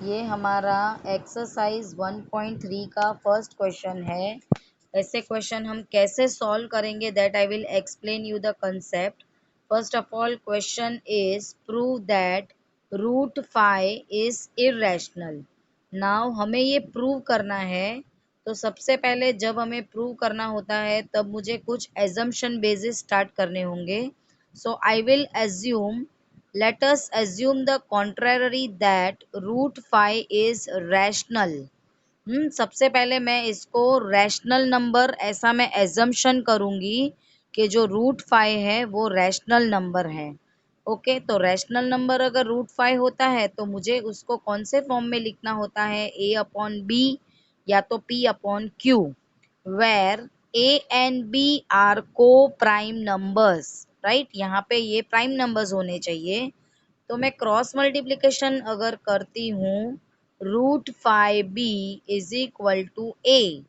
ये हमारा एक्सरसाइज 1.3 का फर्स्ट क्वेश्चन है। ऐसे क्वेश्चन हम कैसे सॉल्व करेंगे that I will explain you the concept. First of all question is prove that root 5 is irrational. Now हमें ये प्रूव करना है। तो सबसे पहले जब हमें प्रूव करना होता है तब मुझे कुछ एजम्पशन बेसिस स्टार्ट करने होंगे। So I will assume, let us assume the contrary that root 5 is rational। सबसे पहले मैं इसको रैशनल नंबर ऐसा मैं एजम्पशन करूंगी कि जो रूट 5 है वो रैशनल नंबर है। ओके, तो रैशनल नंबर अगर रूट 5 होता है तो मुझे उसको कौन से फॉर्म में लिखना होता है, a अपॉन बी या तो p upon Q, where a and b are coprime numbers. Right, यहाँ पे ये प्राइम नंबर्स होने चाहिए। तो मैं क्रॉस मल्टीप्लिकेशन अगर करती हूँ, root 5b is equal to a,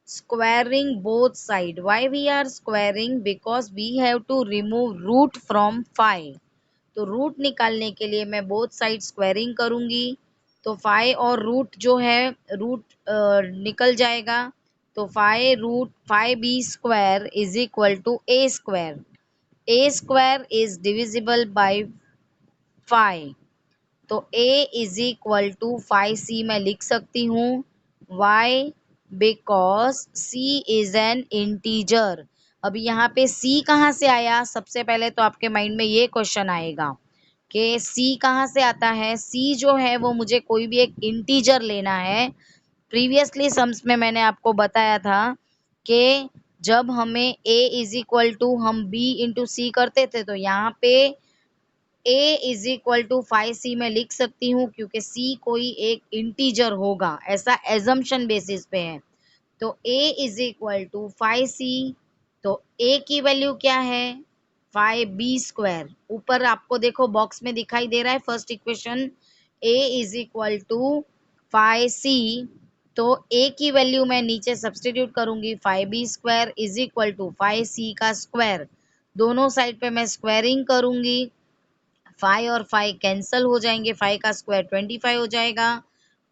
squaring both side. Why we are squaring? Because we have to remove root from 5। तो रूट निकालने के लिए मैं बोथ साइड स्क्वायरिंग करूंगी। तो 5 और रूट जो है रूट निकल जाएगा। तो 5 root 5b square is equal to a square. a square is divisible by 5। तो a is equal to 5c मैं लिख सकती हूँ। Why? Because c is an integer. अभी यहाँ पे c कहाँ से आया? सबसे पहले तो आपके माइंड में ये क्वेश्चन आएगा कि c कहाँ से आता है। c जो है वो मुझे कोई भी एक इंटीजर लेना है। प्रीवियसली सम्स में मैंने आपको बताया था कि जब हमें a इज इक्वल टू हम b इंटू सी करते थे तो यहाँ पे a is equal to 5c मैं लिख सकती हूँ क्योंकि c कोई एक इंटीजर होगा, ऐसा एजम्पशन बेसिस पे है। तो a is equal to 5c। तो a की वैल्यू क्या है? 5b square. ऊपर आपको देखो बॉक्स में दिखाई दे रहा है first equation, a is equal to 5c। तो a की वैल्यू मैं नीचे सब्सटीट्यूट करूंगी, 5b square is equal to 5c का स्क्वायर। दोनों साइड पे मैं स्क्वायरिंग करूंगी, 5 और 5 कैंसल हो जाएंगे, 5 का स्क्वायर 25 हो जाएगा।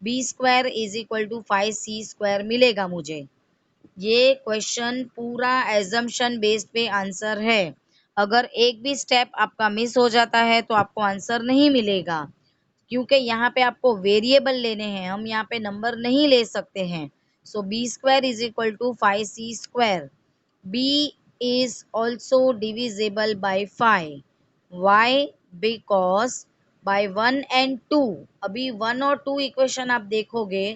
b square is equal to 5c square मिलेगा मुझे। ये क्वेश्चन पूरा एजम्पशन बेस्ड पे आंसर है। अगर एक भी स्टेप आपका मिस हो जाता है तो आपको आंसर नहीं मिलेगा, क्योंकि यहाँ पे आपको वेरिएबल लेने हैं, हम यहाँ पे नंबर नहीं ले सकते हैं। So b square is equal to 5c square. b is also divisible by 5। why? because by 1 and 2, अभी 1 और 2 इक्वेशन आप देखोगे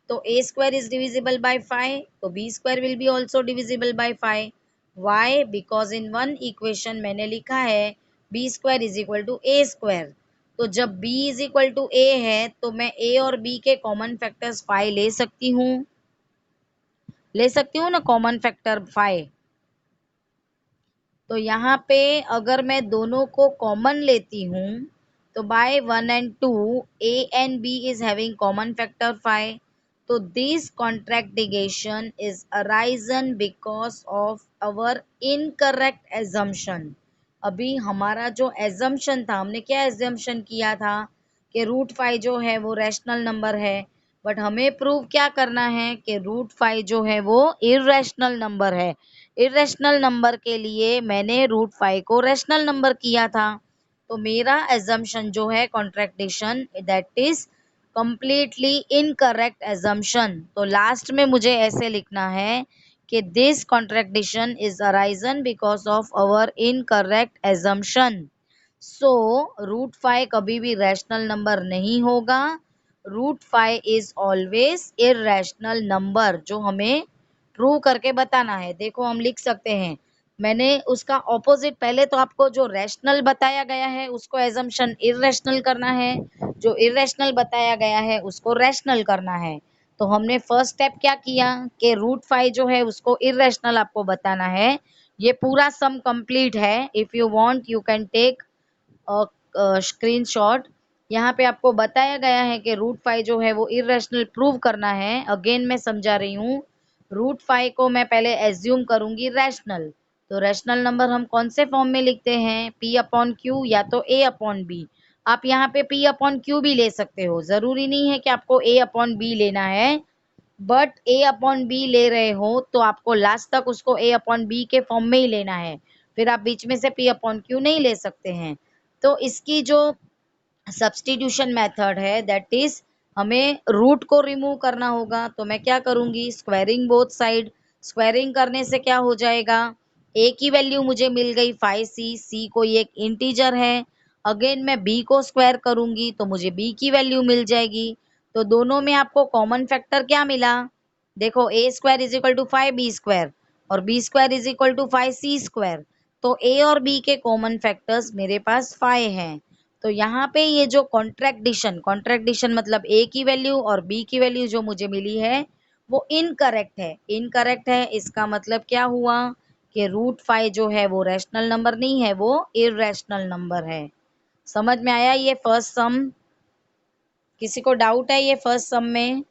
तो a square is divisible by 5, तो b square will be also divisible by 5। why? because in one equation मैंने लिखा है b square is equal to a square। तो जब b is equal to a है तो मैं a और b के कॉमन फैक्टर्स 5 ले सकती हूँ, ना कॉमन फैक्टर 5। तो यहाँ पे अगर मैं दोनों को कॉमन लेती हूँ तो bye 1 and 2 a and b is having common factor 5। तो this contradiction is arisen because of our incorrect assumption। अभी हमारा जो assumption था, हमने क्या assumption किया था कि रूट 5 जो है वो रैशनल नंबर है, बट हमें प्रूव क्या करना है कि रूट 5 जो है वो इरेशनल नंबर है। इरेशनल नंबर के लिए मैंने रूट 5 को रैशनल नंबर किया था। तो मेरा एजम्पशन जो है contradiction, that is completely incorrect assumption. तो लास्ट में मुझे ऐसे लिखना है कि this contradiction is arisen because of our incorrect assumption. So root 5 कभी भी रैशनल नंबर नहीं होगा। Root 5 is always irrational number, जो हमें प्रूव करके बताना है। देखो हम लिख सकते हैं, मैंने उसका ऑपोजिट, पहले तो आपको जो रैशनल बताया गया है उसको एजम्पशन इरेशनल करना है, जो इरेशनल बताया गया है उसको रैशनल करना है। तो हमने फर्स्ट स्टेप क्या किया कि रूट 5 जो है उसको इरेशनल आपको बताना है। ये पूरा सम कंप्लीट है। If you want you can take screenshot. यहाँ पे आपको बताया गया है कि रूट 5 जो है वो इरेशनल प्रूव करना है। अगेन मैं समझा रही हूँ, रूट 5 को मैं पहले एज्यूम करूंगी रैशनल। तो रैशनल नंबर हम कौन से फॉर्म में लिखते हैं? p अपॉन क्यू या तो a अपॉन बी। आप यहाँ पे P अपॉन Q भी ले सकते हो, जरूरी नहीं है कि आपको A अपॉन B लेना है, बट A अपॉन B ले रहे हो तो आपको लास्ट तक उसको A अपॉन B के फॉर्म में ही लेना है, फिर आप बीच में से P अपॉन Q नहीं ले सकते हैं। तो इसकी जो सब्स्टिट्यूशन मेथड है दैट इज हमें रूट को रिमूव करना होगा। तो मैं क्या करूंगी, स्क्वायरिंग बोथ साइड। स्क्वायरिंग करने से क्या हो जाएगा, ए की वैल्यू मुझे मिल गई 5c, सी कोई एक इंटीजर है। अगेन मैं बी को स्क्वायर करूंगी तो मुझे बी की वैल्यू मिल जाएगी। तो दोनों में आपको कॉमन फैक्टर क्या मिला, देखो a square is equal to 5b square और b square is equal to 5c square. तो ए और बी के कॉमन फैक्टर्स मेरे पास 5 हैं। तो यहाँ पे ये जो कॉन्ट्रैक्टिशन, कॉन्ट्रैक्टिशन मतलब ए की वैल्यू और बी की वैल्यू जो मुझे मिली है वो इनकरेक्ट है। इनकरेक्ट है इसका मतलब क्या हुआ कि रूट 5 जो है वो रैशनल नंबर नहीं है, वो इररेशनल नंबर है। समझ में आया ये फर्स्ट सम? किसी को डाउट है ये फर्स्ट सम में?